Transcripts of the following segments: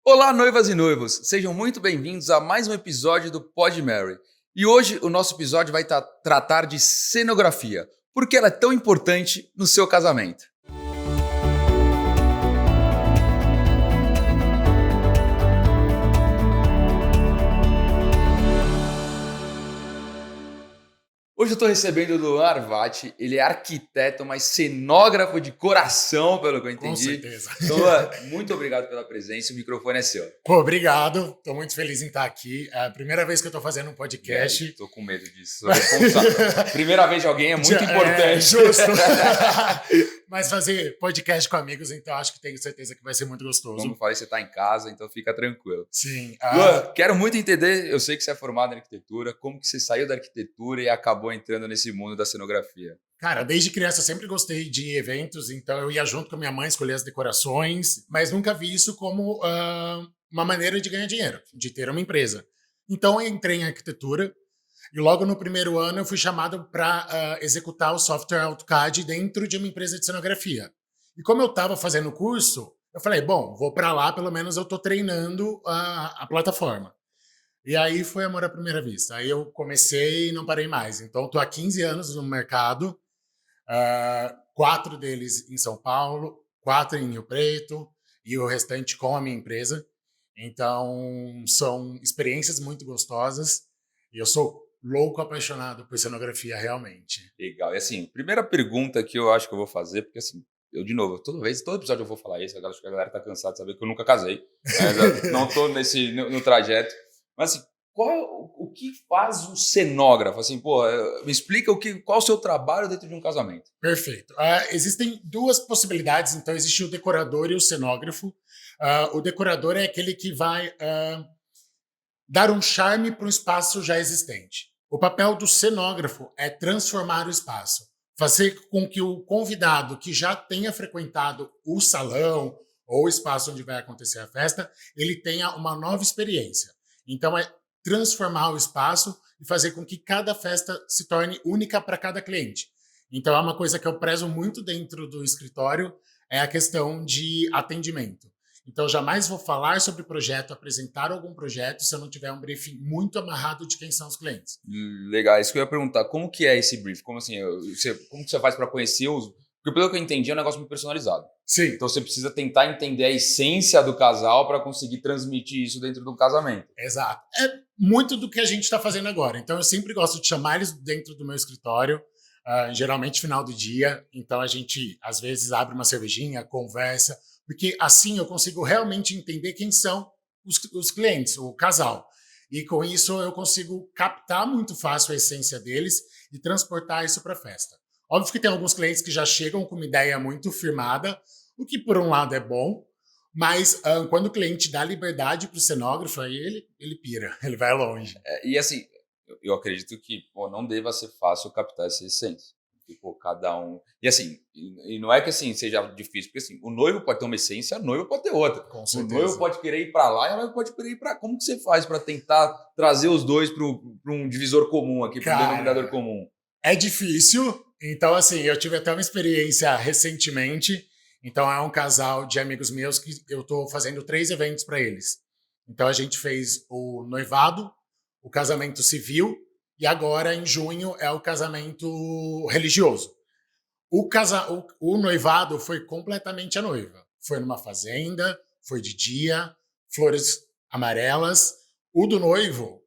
Olá, noivas e noivos! Sejam muito bem-vindos a mais um episódio do Pod Mary. E hoje o nosso episódio vai tratar de cenografia, porque ela é tão importante no seu casamento. Hoje eu estou recebendo o Luan Arvati, ele é arquiteto, mas cenógrafo de coração, pelo que eu entendi. Com certeza. Então, Luan, muito obrigado pela presença, o microfone é seu. Pô, obrigado. Estou muito feliz em estar aqui. É a primeira vez que eu estou fazendo um podcast. Estou com medo disso. Primeira vez de alguém é muito importante. É, justo. Mas fazer podcast com amigos, então acho que tenho certeza que vai ser muito gostoso. Como eu falei, você está em casa, então fica tranquilo. Sim. Luan, quero muito entender, eu sei que você é formado em arquitetura, como que você saiu da arquitetura e acabou entrando nesse mundo da cenografia? Cara, desde criança eu sempre gostei de eventos, então eu ia junto com a minha mãe escolher as decorações, mas nunca vi isso como uma maneira de ganhar dinheiro, de ter uma empresa. Então eu entrei em arquitetura e logo no primeiro ano eu fui chamado para executar o software AutoCAD dentro de uma empresa de cenografia. E como eu estava fazendo o curso, eu falei, bom, vou para lá, pelo menos eu estou treinando a plataforma. E aí foi amor à primeira vista. Aí eu comecei e não parei mais. Então estou há 15 anos no mercado, 4 deles em São Paulo, 4 em Rio Preto e o restante com a minha empresa. Então são experiências muito gostosas e eu sou louco apaixonado por cenografia realmente. Legal. E assim, primeira pergunta que eu acho que eu vou fazer, porque assim, eu de novo, todo episódio eu vou falar isso, acho que a galera tá cansada de saber que eu nunca casei, né? Não tô no trajeto. Mas assim, o que faz um cenógrafo? Assim, pô, me explica qual é o seu trabalho dentro de um casamento. Perfeito. Existem duas possibilidades, então existe o decorador e o cenógrafo. O decorador é aquele que vai dar um charme para um espaço já existente. O papel do cenógrafo é transformar o espaço, fazer com que o convidado que já tenha frequentado o salão ou o espaço onde vai acontecer a festa, ele tenha uma nova experiência. Então é transformar o espaço e fazer com que cada festa se torne única para cada cliente. Então é uma coisa que eu prezo muito dentro do escritório, é a questão de atendimento. Então, jamais vou falar sobre projeto, apresentar algum projeto, se eu não tiver um briefing muito amarrado de quem são os clientes. Legal, isso que eu ia perguntar. Como que é esse brief? Como assim, como que você faz para conhecer os... Porque pelo que eu entendi, é um negócio muito personalizado. Sim. Então, você precisa tentar entender a essência do casal para conseguir transmitir isso dentro do casamento. Exato. É muito do que a gente está fazendo agora. Então, eu sempre gosto de chamar eles dentro do meu escritório, geralmente final do dia. Então, a gente, às vezes, abre uma cervejinha, conversa, porque assim eu consigo realmente entender quem são os clientes, o casal. E com isso eu consigo captar muito fácil a essência deles e transportar isso para a festa. Óbvio que tem alguns clientes que já chegam com uma ideia muito firmada, o que por um lado é bom, mas quando o cliente dá liberdade para o cenógrafo, aí ele pira, ele vai longe. E assim, eu acredito que não deva ser fácil captar essa essência. Tipo, cada um... E assim, e não é que assim seja difícil, porque assim, o noivo pode ter uma essência, a noiva pode ter outra. Com certeza. O noivo pode querer ir para lá e a noiva pode querer ir para cá. Como que você faz para tentar trazer os dois para um divisor comum aqui, para um denominador comum? É difícil. Então, assim, eu tive até uma experiência recentemente. Então, é um casal de amigos meus que eu estou fazendo 3 eventos para eles. Então, a gente fez o noivado, o casamento civil, e agora, em junho, é o casamento religioso. O noivado foi completamente a noiva. Foi numa fazenda, foi de dia, flores amarelas. O do noivo,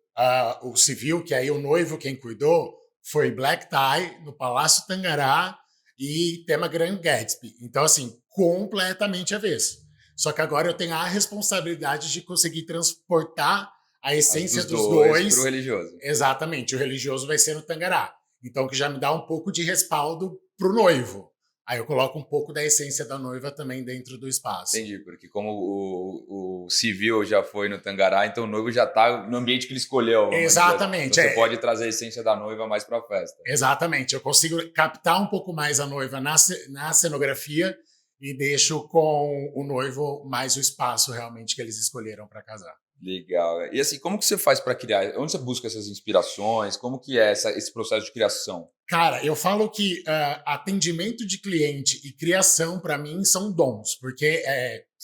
o civil, que aí o noivo quem cuidou, foi black tie no Palácio Tangará e tema Grand Gatsby. Então, assim, completamente avesso. Só que agora eu tenho a responsabilidade de conseguir transportar a essência dos dois para o religioso. Exatamente, o religioso vai ser no Tangará. Então, que já me dá um pouco de respaldo para o noivo. Aí eu coloco um pouco da essência da noiva também dentro do espaço. Entendi, porque como o civil já foi no Tangará, então o noivo já está no ambiente que ele escolheu. Exatamente. Então você pode trazer a essência da noiva mais para a festa. Exatamente, eu consigo captar um pouco mais a noiva na cenografia e deixo com o noivo mais o espaço realmente que eles escolheram para casar. Legal. E assim, como que você faz para criar? Onde você busca essas inspirações? Como que é esse processo de criação? Cara, eu falo que atendimento de cliente e criação, para mim, são dons, porque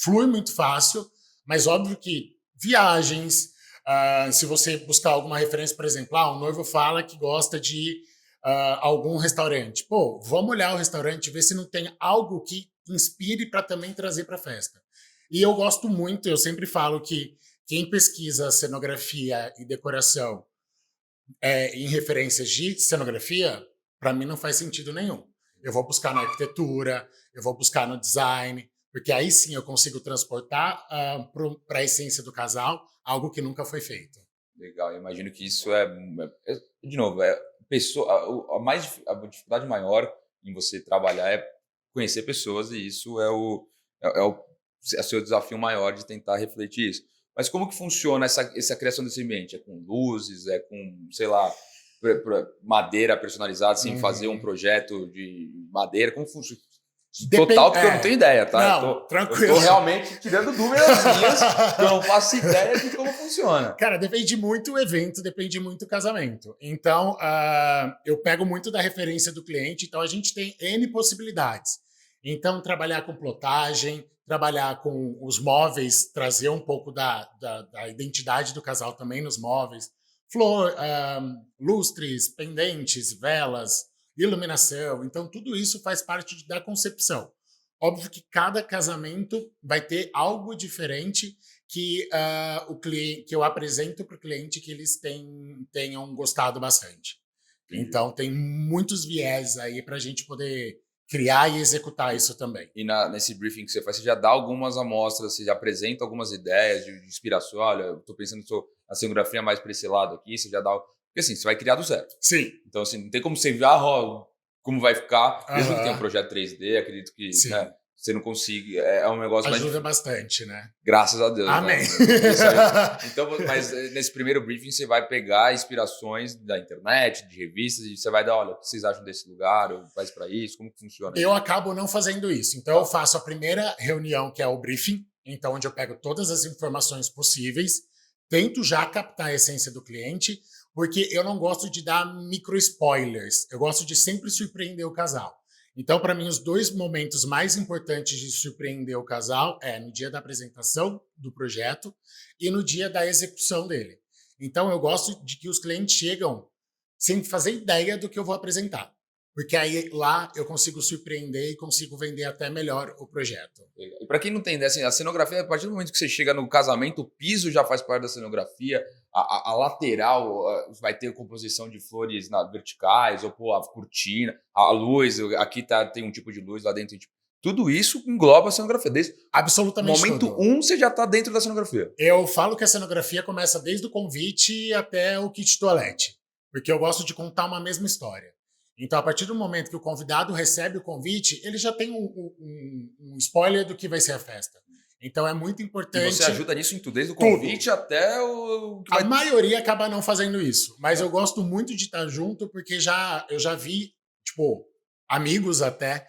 flui muito fácil, Mas óbvio que viagens, se você buscar alguma referência, por exemplo, o noivo fala que gosta de algum restaurante. Pô, vamos olhar o restaurante, ver se não tem algo que inspire para também trazer para a festa. E eu gosto muito, eu sempre falo que quem pesquisa cenografia e decoração em referências de cenografia, para mim não faz sentido nenhum. Eu vou buscar na arquitetura, eu vou buscar no design, porque aí sim eu consigo transportar para a essência do casal algo que nunca foi feito. Legal, eu imagino que isso de novo, a dificuldade maior em você trabalhar é conhecer pessoas e isso é o seu desafio maior de tentar refletir isso. Mas como que funciona essa criação desse ambiente? É com luzes, é com, sei lá, madeira personalizada, assim, fazer um projeto de madeira? Como funciona? Total, porque eu não tenho ideia, tá? Não, tranquilo. Eu tô realmente tirando dúvidas minhas, que eu não faço ideia de como funciona. Cara, depende muito do evento, depende muito do casamento. Então, eu pego muito da referência do cliente, então a gente tem N possibilidades. Então, trabalhar com plotagem, trabalhar com os móveis, trazer um pouco da identidade do casal também nos móveis. Flor, lustres, pendentes, velas, iluminação. Então, tudo isso faz parte da concepção. Óbvio que cada casamento vai ter algo diferente que que eu apresento para o cliente que eles tenham gostado bastante. Então, tem muitos viés aí para a gente poder criar e executar isso também. E nesse briefing que você faz, você já dá algumas amostras, você já apresenta algumas ideias de inspiração. Olha, eu estou pensando na cenografia mais para esse lado aqui, você já dá... Porque assim, você vai criar do zero. Sim. Então, assim, não tem como você ver como vai ficar. Mesmo que tenha um projeto 3D, acredito que você não consiga. É um negócio ajuda bastante, né? Graças a Deus. Amém. Né? Então, mas nesse primeiro briefing você vai pegar inspirações da internet, de revistas, e você vai dar, olha, o que vocês acham desse lugar? Ou faz para isso? Como que funciona? Eu acabo não fazendo isso. Então, eu faço a primeira reunião, que é o briefing, então onde eu pego todas as informações possíveis, tento já captar a essência do cliente, porque eu não gosto de dar micro spoilers. Eu gosto de sempre surpreender o casal. Então, para mim, os 2 momentos mais importantes de surpreender o casal é no dia da apresentação do projeto e no dia da execução dele. Então, eu gosto de que os clientes chegam sem fazer ideia do que eu vou apresentar. Porque aí lá eu consigo surpreender e consigo vender até melhor o projeto. E para quem não tem ideia, assim, a cenografia, a partir do momento que você chega no casamento, o piso já faz parte da cenografia, a lateral vai ter composição de flores verticais, ou a cortina, a luz, aqui tem um tipo de luz lá dentro. Tudo isso engloba a cenografia. Absolutamente momento tudo. Você já está dentro da cenografia. Eu falo que a cenografia começa desde o convite até o kit toalete, porque eu gosto de contar uma mesma história. Então, a partir do momento que o convidado recebe o convite, ele já tem um spoiler do que vai ser a festa. Então, é muito importante... E você ajuda nisso em tudo, desde o convite até o... A maioria acaba não fazendo isso, mas eu gosto muito de estar junto, porque eu já vi, amigos até,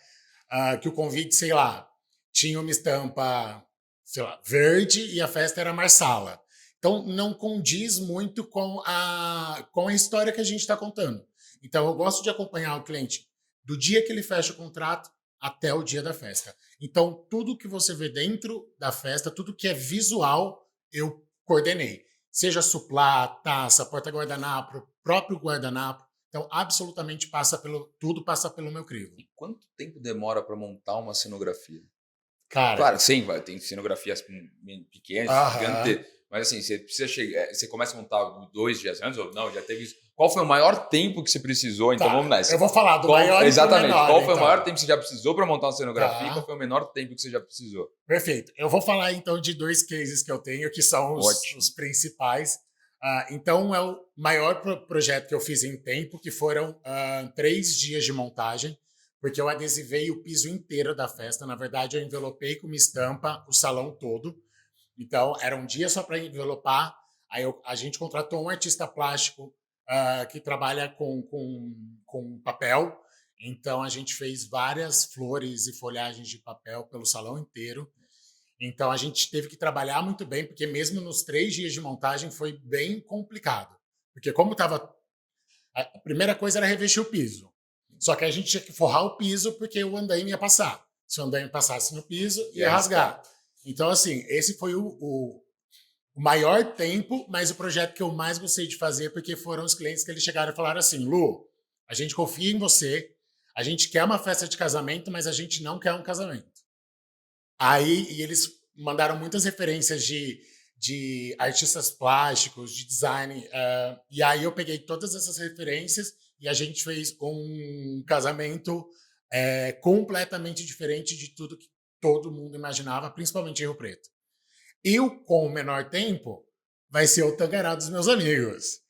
que o convite, sei lá, tinha uma estampa, sei lá, verde e a festa era marsala. Então, não condiz muito com a história que a gente está contando. Então, eu gosto de acompanhar o cliente do dia que ele fecha o contrato até o dia da festa. Então, tudo que você vê dentro da festa, tudo que é visual, eu coordenei. Seja suplá, taça, porta-guardanapo, próprio guardanapo. Então, absolutamente tudo passa pelo meu crivo. E quanto tempo demora para montar uma cenografia? Cara, claro, sim, tem cenografias pequenas, gigantes, mas assim, você precisa chegar, você começa a montar 2 dias antes ou não? Já teve isso? Qual foi o maior tempo que você precisou? Então vamos nessa. Eu vou falar do maior e do exatamente. menor. Qual foi o maior tempo que você já precisou para montar uma cenografia? Qual foi o menor tempo que você já precisou? Perfeito. Eu vou falar então de 2 cases que eu tenho, que são os principais. Então, é o maior projeto que eu fiz em tempo, que foram 3 dias de montagem, porque eu adesivei o piso inteiro da festa. Na verdade, eu envelopei com uma estampa o salão todo. Então, era um dia só para envelopar. Aí a gente contratou um artista plástico que trabalha com papel. Então, a gente fez várias flores e folhagens de papel pelo salão inteiro. Então, a gente teve que trabalhar muito bem, porque mesmo nos 3 dias de montagem foi bem complicado. Porque como estava... A primeira coisa era revestir o piso. Só que a gente tinha que forrar o piso porque o andaime ia passar. Se o andaime passasse no piso, ia rasgar. Então, assim, esse foi o maior tempo, mas o projeto que eu mais gostei de fazer, porque foram os clientes que eles chegaram e falaram assim, Lu, a gente confia em você, a gente quer uma festa de casamento, mas a gente não quer um casamento. Aí, e eles mandaram muitas referências de artistas plásticos, de design, e aí eu peguei todas essas referências e a gente fez um casamento completamente diferente de tudo que todo mundo imaginava, principalmente em Rio Preto. E o com o menor tempo vai ser o Tangará dos meus amigos,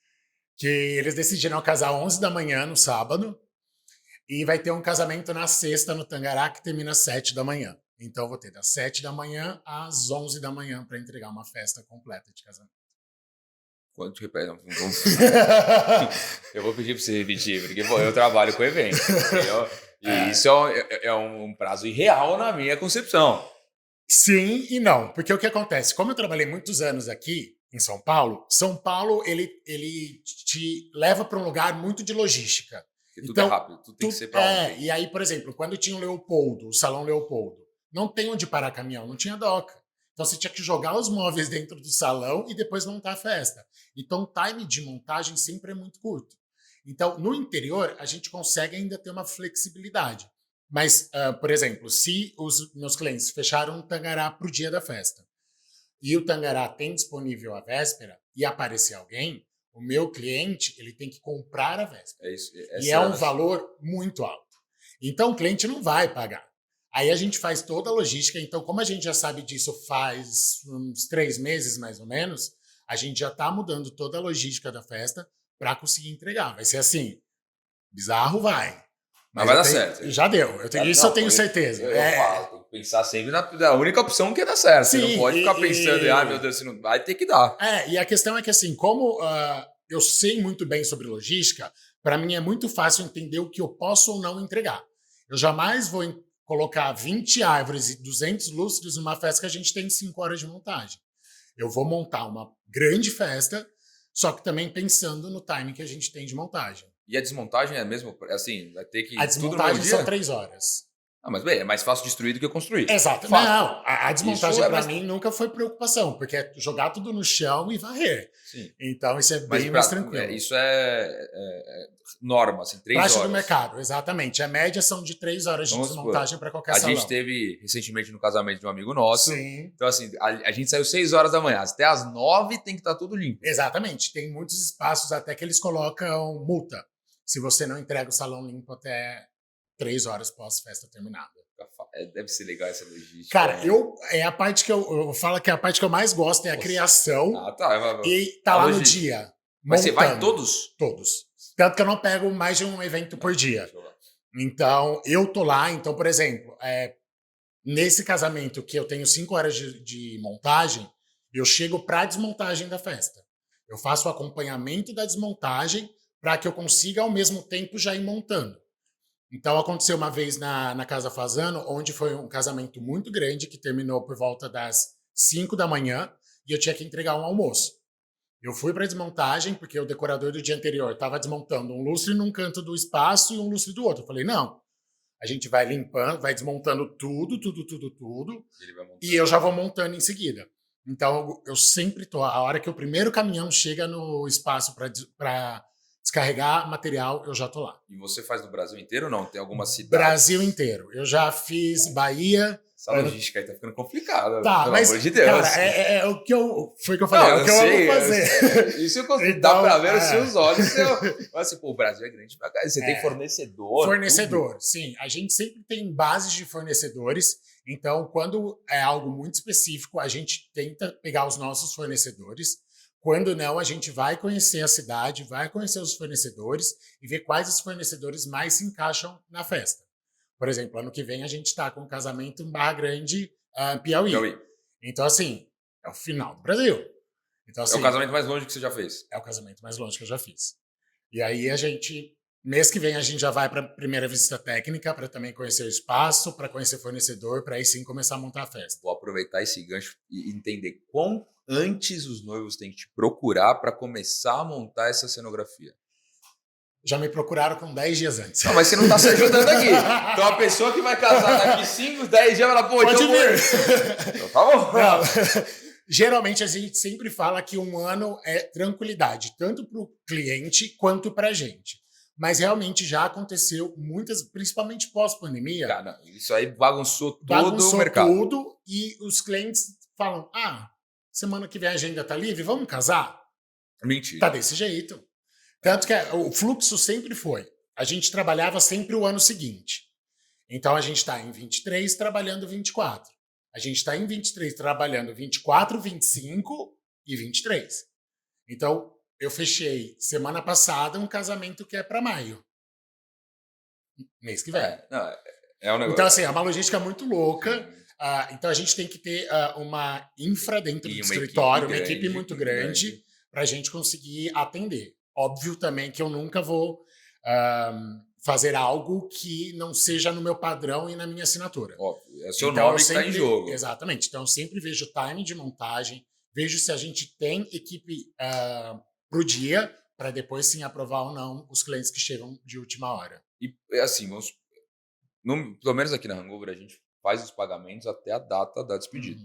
que eles decidiram casar 11 da manhã no sábado e vai ter um casamento na sexta no Tangará que termina às 7 da manhã. Então eu vou ter das 7 da manhã às 11 da manhã para entregar uma festa completa de casamento. Quanto repete? Eu vou pedir para você repetir, porque pô, eu trabalho com evento. E isso é um prazo irreal na minha concepção. Sim e não, porque o que acontece? Como eu trabalhei muitos anos aqui em São Paulo ele te leva para um lugar muito de logística. Porque tudo é rápido, tudo tem que ser para ontem. E aí, por exemplo, quando tinha o Leopoldo, o Salão Leopoldo, não tem onde parar caminhão, não tinha doca. Então você tinha que jogar os móveis dentro do salão e depois montar a festa. Então o time de montagem sempre é muito curto. Então, no interior, a gente consegue ainda ter uma flexibilidade. Mas, por exemplo, se os meus clientes fecharam um Tangará para o dia da festa e o Tangará tem disponível a véspera e aparecer alguém, o meu cliente ele tem que comprar a véspera. E é um valor muito alto. Então, o cliente não vai pagar. Aí a gente faz toda a logística. Então, como a gente já sabe disso faz uns 3 meses, mais ou menos, a gente já está mudando toda a logística da festa para conseguir entregar. Vai ser assim, bizarro vai. Mas vai dar certo. Já deu. Eu tenho certeza. Eu falo, tem que pensar sempre na única opção que é dar certo. Sim, você não pode ficar pensando, meu Deus, não vai ter que dar. E a questão é que assim, como eu sei muito bem sobre logística, para mim é muito fácil entender o que eu posso ou não entregar. Eu jamais vou colocar 20 árvores e 200 lustres numa festa que a gente tem 5 horas de montagem. Eu vou montar uma grande festa, só que também pensando no time que a gente tem de montagem. E a desmontagem é mesmo, assim, vai ter que... A desmontagem são 3 horas. Mas bem, é mais fácil destruir do que construir. Exato. Fácil. Não, a desmontagem para mim nunca foi preocupação, porque é jogar tudo no chão e varrer. Sim. Então isso é bem mais tranquilo. Isso é norma, assim, 3 horas. Praxe do mercado, exatamente. A média são de 3 horas de desmontagem para qualquer salão. A gente teve recentemente no casamento de um amigo nosso. Sim. Então assim, a gente saiu 6 horas da manhã, até às 9 tem que estar tudo limpo. Exatamente. Tem muitos espaços até que eles colocam multa se você não entrega o salão limpo até 3 horas pós-festa terminada. Deve ser legal essa logística. Cara, a parte que eu falo que a parte que eu mais gosto é a criação. E tá lá no dia. Mas você vai em todos? Todos. Tanto que eu não pego mais de um evento por dia. Então, eu tô lá. Então, por exemplo, nesse casamento que eu tenho 5 horas de montagem, eu chego pra desmontagem da festa. Eu faço o acompanhamento da desmontagem para que eu consiga, ao mesmo tempo, já ir montando. Então, aconteceu uma vez na Casa Fazano, onde foi um casamento muito grande, que terminou por volta das 5 da manhã, e eu tinha que entregar um almoço. Eu fui para a desmontagem, porque o decorador do dia anterior estava desmontando um lustre num canto do espaço e um lustre do outro. Eu falei, não, a gente vai limpando, vai desmontando tudo, e eu já vou montando em seguida. Então, eu sempre tô, a hora que o primeiro caminhão chega no espaço para descarregar material, eu já tô lá. E você faz no Brasil inteiro ou não? Tem alguma cidade? Brasil inteiro. Eu já fiz Bahia. Essa logística aí tá ficando complicada. Tá, pelo mas, amor de Deus. Cara, o que foi o que eu falei. É o que eu amo fazer. Isso eu consigo. Então, dá pra ver os seus olhos. Mas assim, pô, o Brasil é grande pra cá. Você tem fornecedor. Fornecedor, tudo. Sim. A gente sempre tem bases de fornecedores. Então, quando é algo muito específico, a gente tenta pegar os nossos fornecedores. Quando não, a gente vai conhecer a cidade, vai conhecer os fornecedores e ver quais os fornecedores mais se encaixam na festa. Por exemplo, ano que vem a gente está com um casamento em Barra Grande, Piauí. Então, assim, é o final do Brasil. Então, assim, é o casamento mais longe que você já fez? É o casamento mais longe que eu já fiz. E aí mês que vem a gente já vai para a primeira visita técnica para também conhecer o espaço, para conhecer o fornecedor, para aí sim começar a montar a festa. Vou aproveitar esse gancho e entender quão antes os noivos têm que te procurar para começar a montar essa cenografia. Já me procuraram com 10 dias antes. Não, mas você não tá se ajudando aqui. Então a pessoa que vai casar daqui 5, 10 dias, ela, pô, Pode então vir. Então tá bom. Não. Geralmente a gente sempre fala que um ano é tranquilidade, tanto para o cliente quanto para a gente. Mas realmente já aconteceu muitas, principalmente pós-pandemia. Cara, isso aí bagunçou todo o mercado. Tudo e os clientes falam: semana que vem a agenda tá livre, vamos casar? Mentira. Tá desse jeito. Tanto que o fluxo sempre foi. A gente trabalhava sempre o ano seguinte. Então a gente está em 23 trabalhando 24. A gente está em 23 trabalhando 24, 25 e 23. Então eu fechei semana passada um casamento que é para maio. Mês que vem. É um negócio. Então, assim, é uma logística muito louca. Então a gente tem que ter uma infra dentro do escritório, uma equipe muito grande para a gente conseguir atender. Óbvio também que eu nunca vou fazer algo que não seja no meu padrão e na minha assinatura. Óbvio, é o seu nome que está em jogo. Exatamente. Então eu sempre vejo o time de montagem, vejo se a gente tem equipe para o dia, para depois sim aprovar ou não os clientes que chegam de última hora. E assim, pelo menos aqui na Hangover, a gente faz os pagamentos até a data da despedida.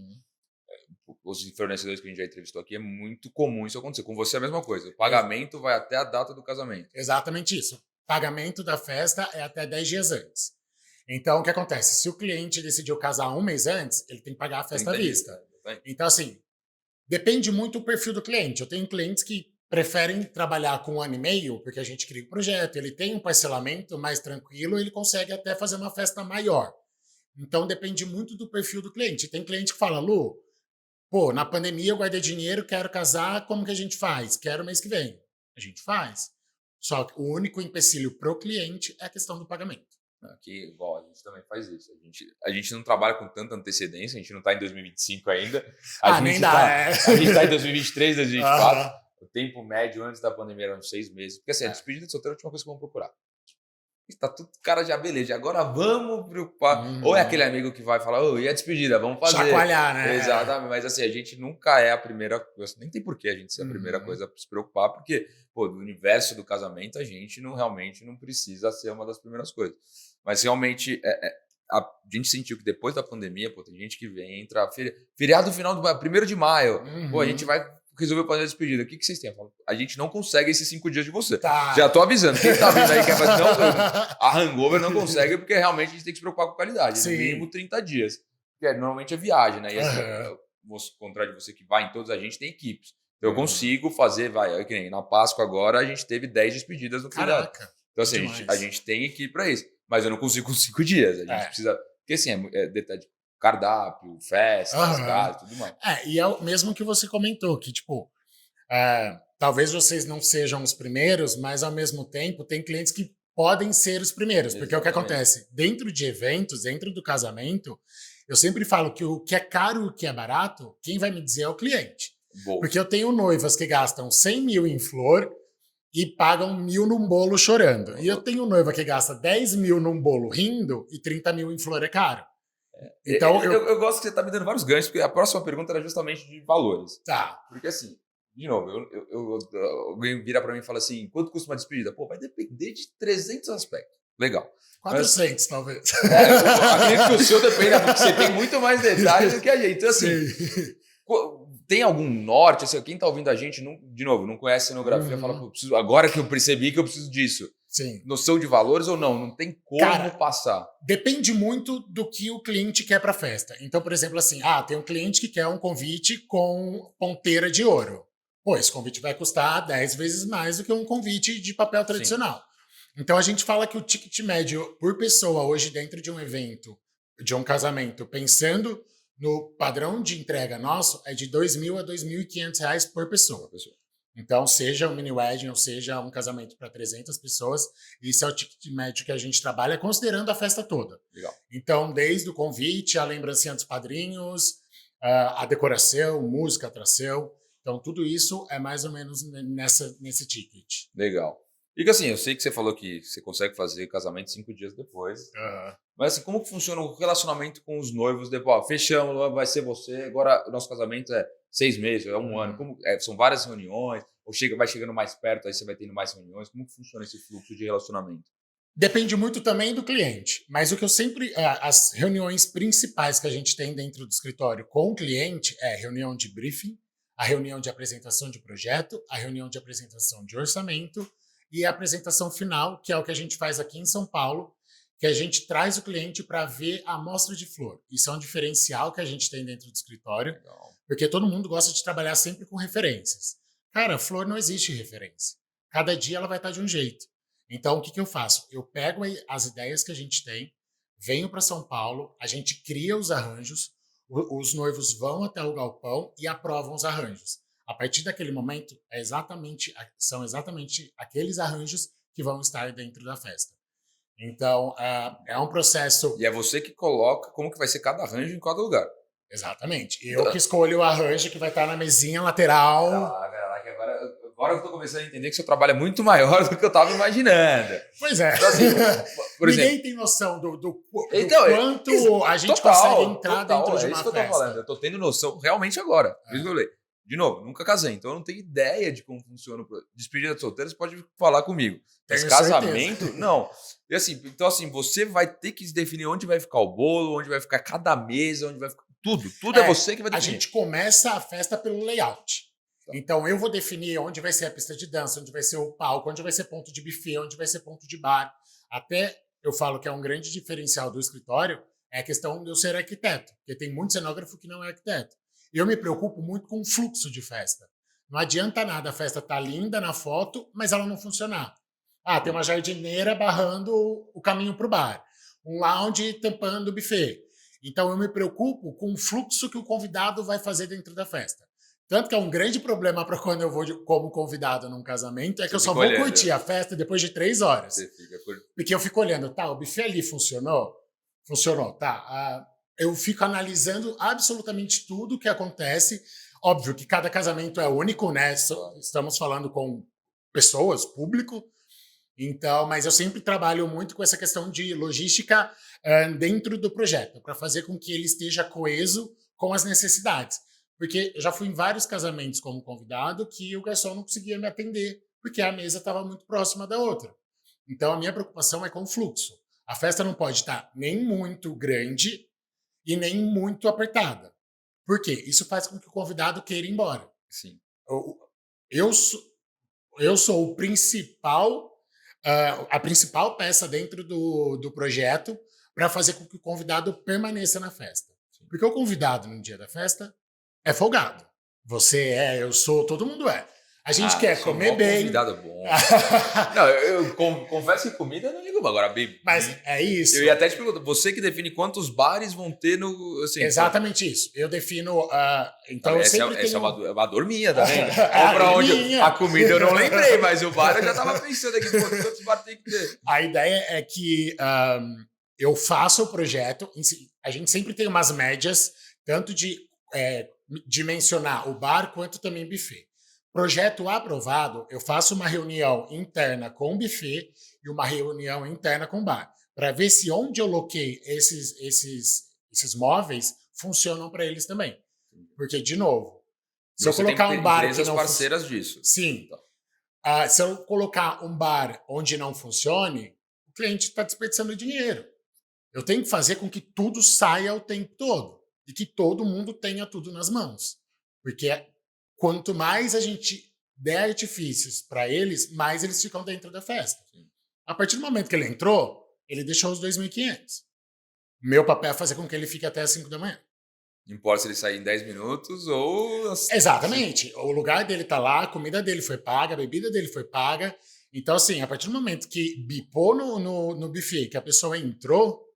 Os fornecedores que a gente já entrevistou aqui, é muito comum isso acontecer. Com você é a mesma coisa. O pagamento vai até a data do casamento. Exatamente isso. Pagamento da festa é até 10 dias antes. Então, o que acontece? Se o cliente decidiu casar um mês antes, ele tem que pagar a festa à vista. Então, assim, depende muito do perfil do cliente. Eu tenho clientes que preferem trabalhar com 1 ano e meio, porque a gente cria o projeto, ele tem um parcelamento mais tranquilo, ele consegue até fazer uma festa maior. Então, depende muito do perfil do cliente. Tem cliente que fala: Lu, pô, na pandemia eu guardei dinheiro, quero casar, como que a gente faz? Quero mês que vem. A gente faz. Só que o único empecilho pro cliente é a questão do pagamento. Aqui, igual, a gente também faz isso. A gente não trabalha com tanta antecedência, a gente não está em 2025 ainda. A gente está em 2023, 2024. O tempo médio antes da pandemia era uns 6 meses. Porque assim, a despedida de solteiro é a última coisa que vamos procurar. Está tudo cara já, beleza, agora vamos preocupar. Ou é aquele amigo que vai falar: e a despedida, vamos fazer. Chacoalhar, né? Exatamente, mas assim, a gente nunca é a primeira coisa, nem tem porquê a gente ser a primeira coisa a se preocupar, porque, pô, do universo do casamento, a gente realmente não precisa ser uma das primeiras coisas. Mas realmente, a gente sentiu que depois da pandemia, pô, tem gente que vem, entra, feriado final do 1º de maio, pô, a gente vai resolveu fazer a despedida. O que vocês têm? A gente não consegue esses 5 dias de você. Tá. Já tô avisando. Quem tá vindo aí quer fazer. Não, a Hangover não consegue, porque realmente a gente tem que se preocupar com qualidade. Sim. No mínimo 30 dias. Porque normalmente é viagem, né? E assim, ao contrário de você que vai em todos, a gente tem equipes. Então eu consigo fazer, que nem na Páscoa agora, a gente teve 10 despedidas no feriado. Caraca. Então assim, a gente tem equipe para isso. Mas eu não consigo com 5 dias. A gente precisa. Porque assim, é detalhe de cardápio, festas, tudo mais. E é o mesmo que você comentou, que tipo. Talvez vocês não sejam os primeiros, mas ao mesmo tempo tem clientes que podem ser os primeiros. Porque o que acontece? Dentro de eventos, dentro do casamento, eu sempre falo que o que é caro e o que é barato, quem vai me dizer é o cliente. Boa. Porque eu tenho noivas que gastam 100 mil em flor e pagam 1.000 num bolo chorando. E eu tenho noiva que gasta 10 mil num bolo rindo e 30 mil em flor é caro. Então, eu gosto que você está me dando vários ganchos, porque a próxima pergunta era justamente de valores. Tá. Porque assim, de novo, alguém vira para mim e fala assim: quanto custa uma despedida? Pô, vai depender de 300 aspectos. Legal. 400, talvez. Acredito que o seu depende, porque você tem muito mais detalhes do que a gente. Então, assim, tem algum norte? Assim, quem está ouvindo a gente, de novo, não conhece cenografia, fala: pô, agora que eu percebi que eu preciso disso. Sim. Noção de valores ou não? Não tem como passar. Depende muito do que o cliente quer para a festa. Então, por exemplo, assim, tem um cliente que quer um convite com ponteira de ouro. Pô, esse convite vai custar 10 vezes mais do que um convite de papel tradicional. Sim. Então, a gente fala que o ticket médio por pessoa hoje dentro de um evento, de um casamento, pensando no padrão de entrega nosso, é de R$2.000 a R$2.500 por pessoa. Então, seja um mini wedding ou seja um casamento para 300 pessoas, isso é o ticket médio que a gente trabalha, considerando a festa toda. Legal. Então, desde o convite, a lembrancinha dos padrinhos, a decoração, música, atração. Então, tudo isso é mais ou menos nesse ticket. Legal. E que assim, eu sei que você falou que você consegue fazer casamento 5 dias depois. Mas assim, como que funciona o relacionamento com os noivos depois? Fechamos, vai ser você, agora o nosso casamento é 6 meses, é 1 ano. São várias reuniões, Ou vai chegando mais perto, aí você vai tendo mais reuniões? Como que funciona esse fluxo de relacionamento? Depende muito também do cliente, mas o que eu sempre, as reuniões principais que a gente tem dentro do escritório com o cliente é reunião de briefing, a reunião de apresentação de projeto, a reunião de apresentação de orçamento e a apresentação final, que é o que a gente faz aqui em São Paulo, que a gente traz o cliente para ver a amostra de flor. Isso é um diferencial que a gente tem dentro do escritório, Legal. porque todo mundo gosta de trabalhar sempre com referências. Cara, flor não existe referência. Cada dia ela vai estar de um jeito. Então, o que eu faço? Eu pego as ideias que a gente tem, venho para São Paulo, a gente cria os arranjos, os noivos vão até o galpão e aprovam os arranjos. A partir daquele momento, são exatamente aqueles arranjos que vão estar dentro da festa. Então, é um processo... E é você que coloca como que vai ser cada arranjo em cada lugar. Exatamente. Eu que escolho o arranjo que vai estar na mesinha lateral. Caraca, agora eu tô começando a entender que seu trabalho é muito maior do que eu estava imaginando. Pois é. Então, assim, por exemplo, ninguém tem noção do então, quanto a gente consegue entrar dentro de uma festa. É isso que eu tô falando. Eu tô tendo noção realmente agora. Por isso que eu falei. De novo, nunca casei, então eu não tenho ideia de como funciona. Despedida de solteiro, você pode falar comigo. Mas casamento, não. E assim, então, assim, você vai ter que definir onde vai ficar o bolo, onde vai ficar cada mesa, onde vai ficar. Tudo é você que vai definir. A gente começa a festa pelo layout. Então, eu vou definir onde vai ser a pista de dança, onde vai ser o palco, onde vai ser ponto de buffet, onde vai ser ponto de bar. Até eu falo que é um grande diferencial do escritório é a questão de eu ser arquiteto, porque tem muito cenógrafo que não é arquiteto. Eu me preocupo muito com o fluxo de festa. Não adianta nada a festa estar linda na foto, mas ela não funcionar. Tem uma jardineira barrando o caminho para o bar, um lounge tampando o buffet. Então, eu me preocupo com o fluxo que o convidado vai fazer dentro da festa. Tanto que é um grande problema para quando eu vou como convidado num casamento, é que eu só vou curtir a festa depois de 3 horas. Porque eu fico olhando, o buffet ali funcionou? Funcionou, tá. Eu fico analisando absolutamente tudo que acontece. Óbvio que cada casamento é único, né? Estamos falando com pessoas, público. Então, mas eu sempre trabalho muito com essa questão de logística dentro do projeto, para fazer com que ele esteja coeso com as necessidades. Porque eu já fui em vários casamentos como convidado que o garçom não conseguia me atender, porque a mesa estava muito próxima da outra. Então, a minha preocupação é com o fluxo. A festa não pode estar nem muito grande e nem muito apertada. Por quê? Isso faz com que o convidado queira ir embora. Sim. Eu sou o principal, a principal peça dentro do projeto para fazer com que o convidado permaneça na festa. Porque o convidado no dia da festa é folgado. Você é, eu sou, todo mundo é. A gente quer comer bem. Convidado bom. Não, eu confesso que comida eu não ligo, agora bebida. Mas é isso. Eu ia até te perguntar, você que define quantos bares vão ter no. Assim, exatamente isso. Eu defino. Então eu sempre tenho. Essa é uma dor minha também. A comida eu não lembrei, mas o bar eu já estava pensando aqui, quantos bares tem que ter. A ideia é que eu faço o projeto, a gente sempre tem umas médias, tanto de dimensionar o bar quanto também buffet. Projeto aprovado, eu faço uma reunião interna com o buffet e uma reunião interna com o bar, para ver se onde eu loquei esses móveis funcionam para eles também. Porque, de novo, se eu colocar um bar que não parceiras disso. Sim. Se eu colocar um bar onde não funcione, o cliente está desperdiçando dinheiro. Eu tenho que fazer com que tudo saia o tempo todo e que todo mundo tenha tudo nas mãos. Porque quanto mais a gente der artifícios para eles, mais eles ficam dentro da festa. A partir do momento que ele entrou, ele deixou os 2.500. Meu papel é fazer com que ele fique até as 5 da manhã. Não importa se ele sair em 10 minutos ou... Exatamente. O lugar dele tá lá, a comida dele foi paga, a bebida dele foi paga. Então, assim, a partir do momento que bipou no buffet, que a pessoa entrou,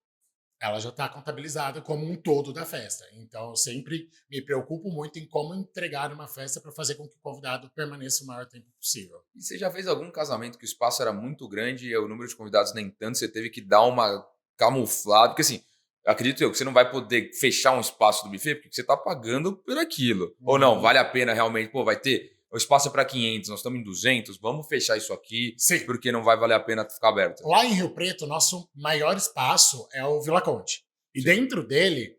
ela já está contabilizada como um todo da festa. Então, eu sempre me preocupo muito em como entregar uma festa para fazer com que o convidado permaneça o maior tempo possível. E você já fez algum casamento que o espaço era muito grande e o número de convidados nem tanto, você teve que dar uma camuflada? Porque, assim, acredito eu que você não vai poder fechar um espaço do buffet porque você está pagando por aquilo. Ou não, vale a pena realmente, vai ter... O espaço é para 500, nós estamos em 200, vamos fechar isso aqui, sim, porque não vai valer a pena ficar aberto. Lá em Rio Preto, nosso maior espaço é o Vila Conte. E sim, dentro dele,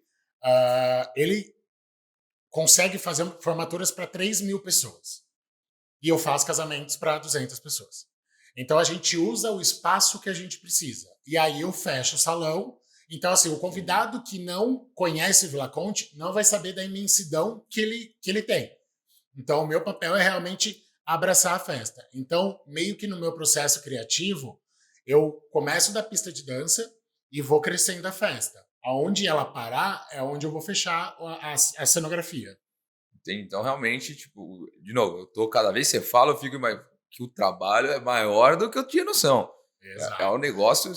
ele consegue fazer formaturas para 3.000 pessoas. e eu faço casamentos para 200 pessoas. Então a gente usa o espaço que a gente precisa. E aí eu fecho o salão. Então, assim, o convidado que não conhece Vila Conte não vai saber da imensidão que ele tem. Então, o meu papel é realmente abraçar a festa. Então, meio que no meu processo criativo, eu começo da pista de dança e vou crescendo a festa. Aonde ela parar é onde eu vou fechar a cenografia. Então, realmente, tipo, de novo, cada vez que você fala, eu fico mais que o trabalho é maior do que eu tinha noção. Exato. É um negócio,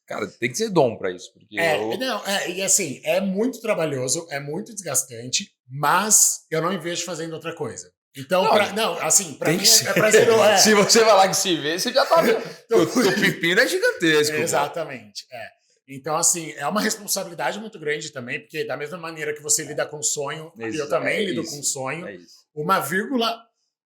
cara, tem que ser dom para isso. Porque e assim, é muito trabalhoso, é muito desgastante, mas eu não invejo fazendo outra coisa. Então, pra mim é prazeroso. Se você vai lá que se vê, você já tá vendo. O pepino é gigantesco. Exatamente, Então, assim, é uma responsabilidade muito grande também, porque da mesma maneira que você lida com sonho, eu também lido com sonho. Uma vírgula,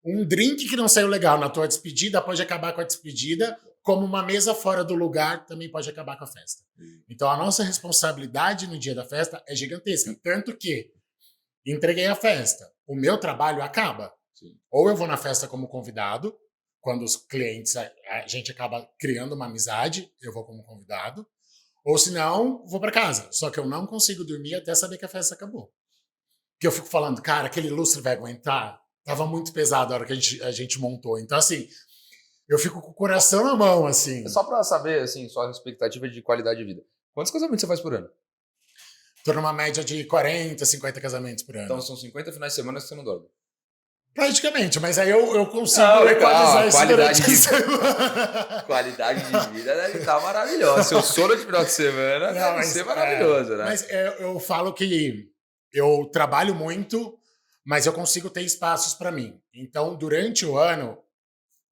um drink que não saiu legal na tua despedida pode acabar com a despedida, como uma mesa fora do lugar também pode acabar com a festa. Então, a nossa responsabilidade no dia da festa é gigantesca. Tanto que entreguei a festa, o meu trabalho acaba. Sim. Ou eu vou na festa como convidado, quando os clientes, a gente acaba criando uma amizade, eu vou como convidado. Ou se não, vou para casa. Só que eu não consigo dormir até saber que a festa acabou. Porque eu fico falando, cara, aquele lustre vai aguentar? Tava muito pesado a hora que a gente montou. Então, assim, eu fico com o coração na mão, assim. É só para saber, assim, sua expectativa de qualidade de vida. Quantos casamentos você faz por ano? Tô numa média de 40, 50 casamentos por ano. Então, são 50 finais de semana que você não dorme. Praticamente, mas aí eu consigo equalizar isso durante a semana. Qualidade de vida deve estar maravilhosa. Seu sono de final de semana deve ser maravilhoso, né? Mas eu falo que eu trabalho muito, mas eu consigo ter espaços para mim. Então, durante o ano,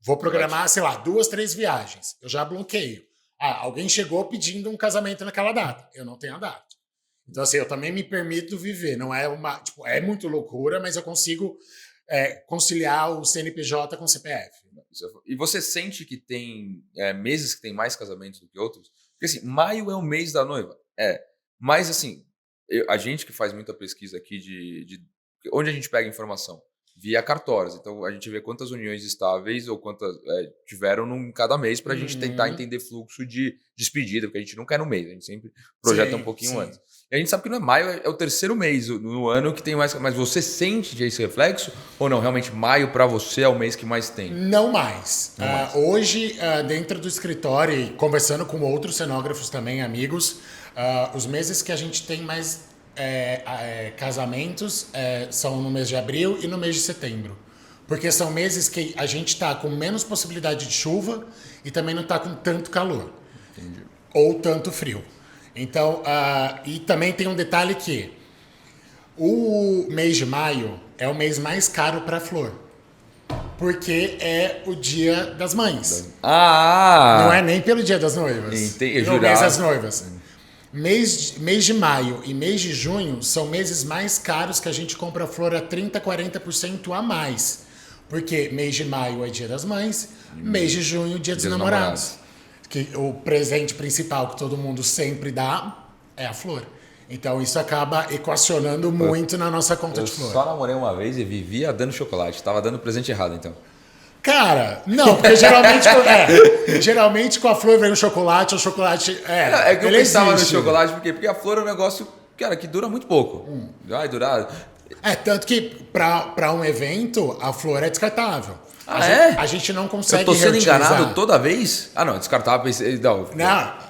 vou programar, sei lá, 2, 3 viagens. Eu já bloqueio. Alguém chegou pedindo um casamento naquela data. Eu não tenho a data. Então, assim, eu também me permito viver. Não é uma... Tipo, é muito loucura, mas eu consigo... conciliar o CNPJ com o CPF. E você sente que tem meses que tem mais casamentos do que outros? Porque assim, maio é o mês da noiva. Mas assim, a gente que faz muita pesquisa aqui de onde a gente pega informação? Via cartórios. Então a gente vê quantas uniões estáveis ou quantas tiveram em cada mês para a gente tentar entender fluxo de despedida, porque a gente nunca é no mês, a gente sempre projeta um pouquinho antes. E a gente sabe que não é maio, é o terceiro mês no ano que tem mais. Mas você sente esse reflexo ou não? Realmente maio para você é o mês que mais tem? Não mais. Hoje, dentro do escritório, e conversando com outros cenógrafos também, amigos, os meses que a gente tem mais casamentos são no mês de abril e no mês de setembro. Porque são meses que a gente está com menos possibilidade de chuva e também não está com tanto calor. Entendi. Ou tanto frio. Então, e também tem um detalhe que o mês de maio é o mês mais caro para flor. Porque é o dia das mães. Não é nem pelo dia das noivas. No mês das noivas. Mês de maio e mês de junho são meses mais caros que a gente compra flor a 30%, 40% a mais. Porque mês de maio é dia das mães, mês de junho dia dos namorados. Que o presente principal que todo mundo sempre dá é a flor. Então isso acaba equacionando muito na nossa conta de flor. Eu só namorei uma vez e vivia dando chocolate. Tava dando presente errado, então. Cara, não, porque geralmente com a flor vem o chocolate que eu pensava no chocolate, porque a flor é um negócio, cara, que dura muito pouco. Vai durar... tanto que para um evento, a flor é descartável. A gente não consegue Eu tô sendo enganado toda vez? Não, descartável. Não.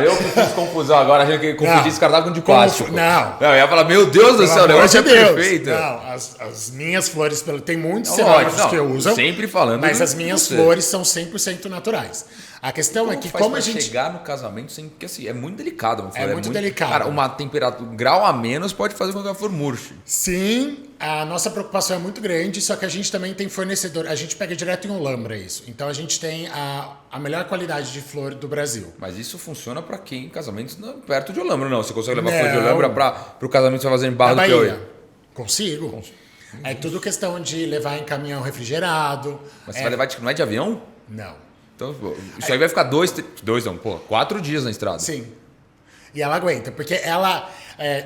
Eu que fiz confusão agora, a gente confundi descartável com de plástico. Não, eu ia falar, meu Deus do céu, o negócio é perfeito. Não, as minhas flores, tem muitos cenógrafos que eu uso. Sempre falando. Mas as minhas flores são 100% naturais. A questão é que como a gente chegar no casamento sem, porque assim, é muito delicado, uma flor, é muito delicado. Cara, uma temperatura, um grau a menos pode fazer com que a flor murche. Sim, a nossa preocupação é muito grande, só que a gente também tem fornecedor, a gente pega direto em Olambra isso. Então a gente tem a melhor qualidade de flor do Brasil. Mas isso funciona para quem em casamentos perto de Olambra, não? Você consegue levar flor de Olambra para o casamento que você vai fazer em Barra do Piauí? Consigo. É tudo questão de levar em caminhão refrigerado. Mas você vai levar, não é de avião? Não. Então, isso aí vai ficar 4 dias na estrada. Sim. E ela aguenta, porque ela...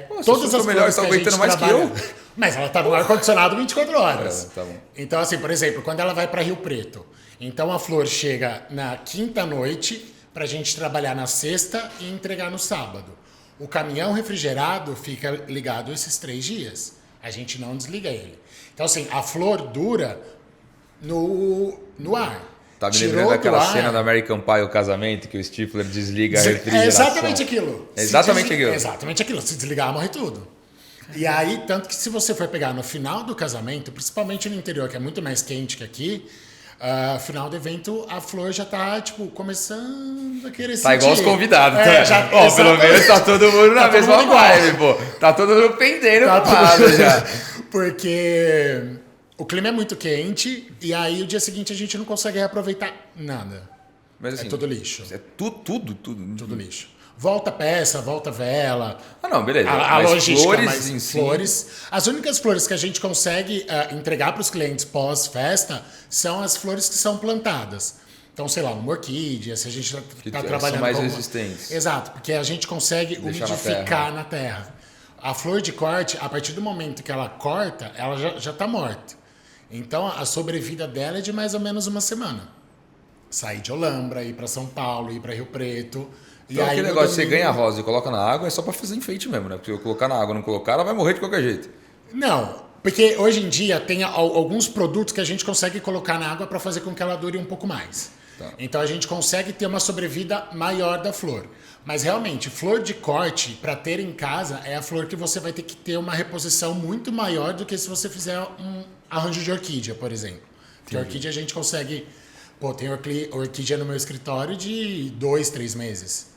Pô, todas as melhor, flores que a gente aguentando mais trabalha... que eu. Mas ela tá no ar-condicionado 24 horas. Tá bom. Então, assim, por exemplo, quando ela vai para Rio Preto, então a flor chega na quinta noite pra gente trabalhar na sexta e entregar no sábado. O caminhão refrigerado fica ligado esses 3 dias. A gente não desliga ele. Então, assim, a flor dura no ar. Tá me Tirou lembrando do daquela ar, cena do American Pie, o casamento, que o Stifler desliga a refrigeração. É exatamente aquilo. É exatamente aquilo. É exatamente aquilo. Se desligar, morre tudo. E aí, tanto que se você for pegar no final do casamento, principalmente no interior, que é muito mais quente que aqui, final do evento, a flor já tá, tipo, começando a querer sentir. Tá igual os convidados, tá? tá? Ó, pelo menos tá todo mundo na mesma vibe, pô. Tá todo mundo pendendo Tá pro lado já. Porque o clima é muito quente e aí o dia seguinte a gente não consegue reaproveitar nada. Mas, assim, é tudo lixo. É tudo. Tudo lixo. Volta peça, volta vela. Ah, não, beleza. A mas logística, flores mas em si... flores. As únicas flores que a gente consegue entregar para os clientes pós-festa são as flores que são plantadas. Então, sei lá, uma orquídea, se a gente está trabalhando são mais com resistentes. Exato, porque a gente consegue Deixar umidificar na terra. A flor de corte, a partir do momento que ela corta, ela já está morta. Então, a sobrevida dela é de mais ou menos uma semana. Sair de Olambra, ir para São Paulo, ir para Rio Preto... Então, aquele negócio de você ganha a rosa e coloca na água é só pra fazer enfeite mesmo, né? Porque eu colocar na água não colocar, ela vai morrer de qualquer jeito. Não, porque hoje em dia tem alguns produtos que a gente consegue colocar na água para fazer com que ela dure um pouco mais. Tá. Então a gente consegue ter uma sobrevida maior da flor. Mas realmente, flor de corte, para ter em casa, é a flor que você vai ter que ter uma reposição muito maior do que se você fizer um arranjo de orquídea, por exemplo. Porque orquídea a gente consegue... Pô, tem orquídea no meu escritório de 2, 3 meses.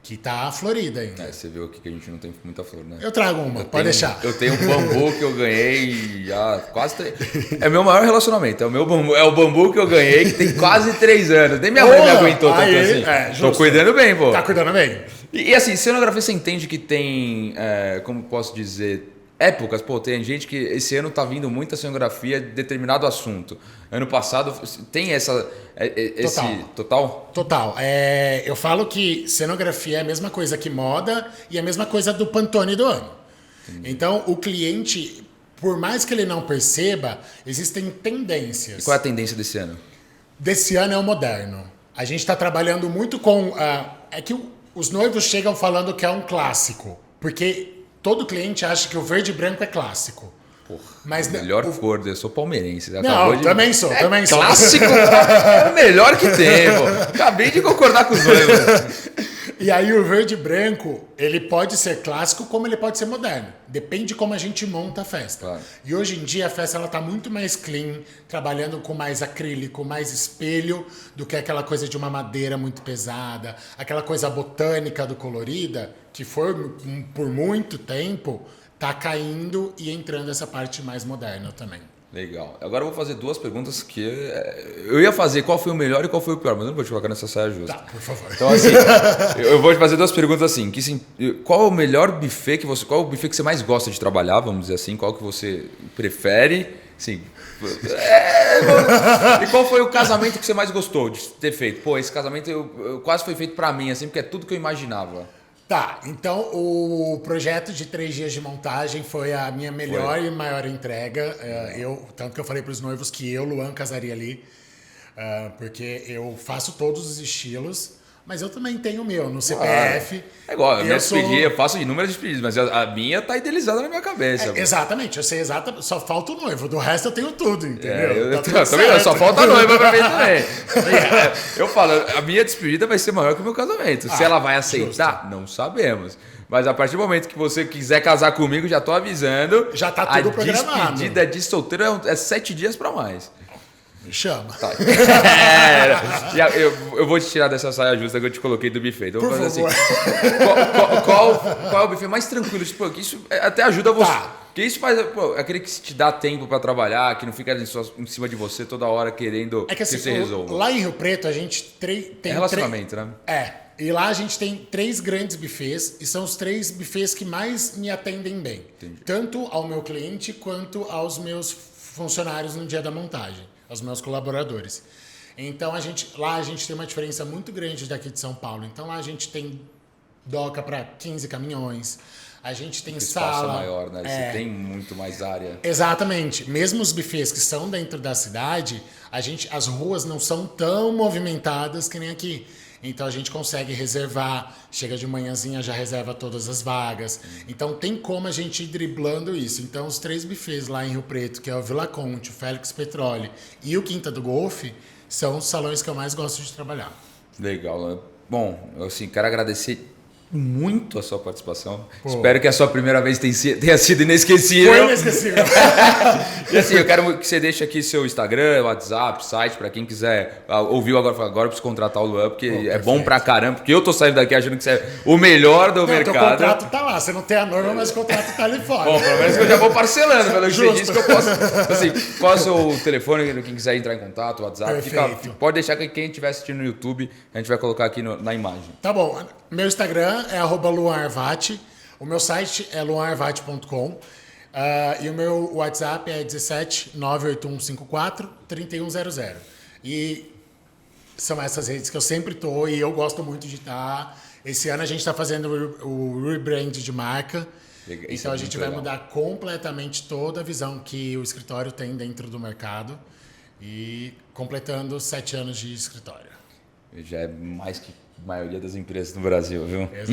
Que tá florida ainda. Você viu aqui que a gente não tem muita flor, né? Eu trago uma, pode deixar. Eu tenho um bambu que eu ganhei há quase 3... É meu maior relacionamento. É o bambu que eu ganhei que tem quase 3 anos. Nem minha mãe me aguentou tanto assim. Tô cuidando bem, pô. Tá cuidando bem. E assim, cenografia, você entende que tem, como posso dizer, épocas? Pô, tem gente que esse ano tá vindo muita cenografia de determinado assunto. Ano passado tem esse total? Total. Eu falo que cenografia é a mesma coisa que moda e a mesma coisa do Pantone do ano. Entendi. Então, o cliente, por mais que ele não perceba, existem tendências. E qual é a tendência desse ano? Desse ano é o moderno. A gente está trabalhando muito com... é que os noivos chegam falando que é um clássico, porque todo cliente acha que o verde e branco é clássico. Porra, mas melhor cor, eu sou palmeirense. Não, também sou. Clássico é o melhor que tem, pô. Acabei de concordar com os dois. E aí o verde e branco, ele pode ser clássico como ele pode ser moderno. Depende de como a gente monta a festa. Claro. E hoje em dia a festa ela tá muito mais clean, trabalhando com mais acrílico, mais espelho, do que aquela coisa de uma madeira muito pesada, aquela coisa botânica do colorida, que foi por muito tempo... tá caindo e entrando essa parte mais moderna também. Legal. Agora eu vou fazer 2 perguntas que eu ia fazer qual foi o melhor e qual foi o pior, mas eu não vou te colocar nessa saia justa. Tá, por favor. Então assim, eu vou te fazer 2 perguntas assim, que sim, qual é o melhor buffet qual é o buffet que você mais gosta de trabalhar, vamos dizer assim, qual que você prefere, sim. E qual foi o casamento que você mais gostou de ter feito? Pô, esse casamento quase foi feito pra mim, assim, porque é tudo que eu imaginava. Tá, então o projeto de 3 dias de montagem foi a minha melhor e maior entrega. Tanto que eu falei para os noivos que eu, Luan, casaria ali, porque eu faço todos os estilos, mas eu também tenho o meu, no CPF. É igual, eu faço inúmeras despedidas, mas a minha tá idealizada na minha cabeça. Exatamente, eu sei exatamente, só falta o noivo, do resto eu tenho tudo, entendeu? Só falta a noiva pra mim também. Eu falo, a minha despedida vai ser maior que o meu casamento. Se ela vai aceitar, justo. Não sabemos. Mas a partir do momento que você quiser casar comigo, já tô avisando. Já tá tudo programado. A despedida de solteiro é 7 dias pra mais. Me chama. Tá. Eu vou te tirar dessa saia justa que eu te coloquei do buffet. Então, por favor. Assim, qual é o buffet mais tranquilo? Tipo, isso até ajuda você. Tá. Porque isso faz aquele que te dá tempo para trabalhar, que não fica em cima de você toda hora querendo que assim, você resolva. Lá em Rio Preto a gente tem relacionamento, né? E lá a gente tem 3 grandes buffets e são os 3 buffets que mais me atendem bem. Entendi. Tanto ao meu cliente quanto aos meus funcionários no dia da montagem. Aos meus colaboradores. Então, lá a gente tem uma diferença muito grande daqui de São Paulo. Então, lá a gente tem doca para 15 caminhões. A gente tem Espaço sala. maior, né? Você tem muito mais área. Exatamente. Mesmo os buffets que são dentro da cidade, as ruas não são tão movimentadas que nem aqui. Então a gente consegue reservar, chega de manhãzinha, já reserva todas as vagas. Então tem como a gente ir driblando isso. Então os 3 buffets lá em Rio Preto, que é o Vila Conte, o Félix Petroli e o Quinta do Golfe, são os salões que eu mais gosto de trabalhar. Legal, né? Bom, eu assim, quero agradecer muito a sua participação. Espero que a sua primeira vez tenha sido inesquecível. Foi inesquecível. E assim, eu quero que você deixe aqui seu Instagram, WhatsApp, site, para quem quiser. Ouviu agora, agora preciso contratar o Luan, porque é bom pra caramba. Porque eu tô saindo daqui achando que você é o melhor do mercado. O contrato tá lá. Você não tem a norma, mas o contrato tá ali fora. Bom, pelo menos eu já vou parcelando, pelo que você disse que eu posso. Assim, qual é o seu telefone, quem quiser entrar em contato, WhatsApp. Pode deixar que quem estiver assistindo no YouTube, a gente vai colocar aqui na imagem. Tá bom. Meu Instagram é @luanarvati. O meu site é luanarvati.com. E o meu WhatsApp é 17 98154 3100. E são essas redes que eu sempre tô e eu gosto muito de estar. Esse ano a gente está fazendo o rebrand de marca. Então a gente vai mudar completamente toda a visão que o escritório tem dentro do mercado. E completando 7 anos de escritório. Já é mais que a maioria das empresas no Brasil, viu? Exatamente.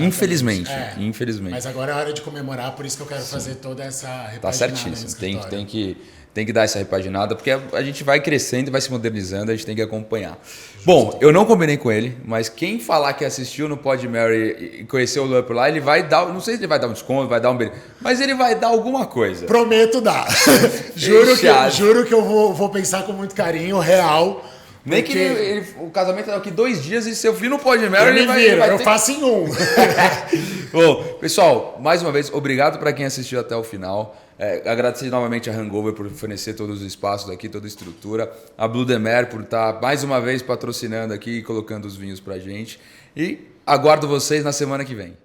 Infelizmente. Mas agora é hora de comemorar, por isso que eu quero fazer toda essa repaginada. Tá certíssimo. Tem que dar essa repaginada, porque a gente vai crescendo e vai se modernizando, a gente tem que acompanhar. Justo. Bom, eu não combinei com ele, mas quem falar que assistiu no Pod Mary e conheceu o Luan por lá, ele vai dar, não sei se ele vai dar um desconto, vai dar um mas ele vai dar alguma coisa. Prometo dar. juro que eu vou pensar com muito carinho, real. Nem que o casamento é daqui 2 dias e se eu vir no Pod Mary, eu faço em 1. Bom, pessoal, mais uma vez, obrigado para quem assistiu até o final. Agradecer novamente a Hangover por fornecer todos os espaços aqui, toda a estrutura. A Blue Demer por estar mais uma vez patrocinando aqui e colocando os vinhos pra gente. E aguardo vocês na semana que vem.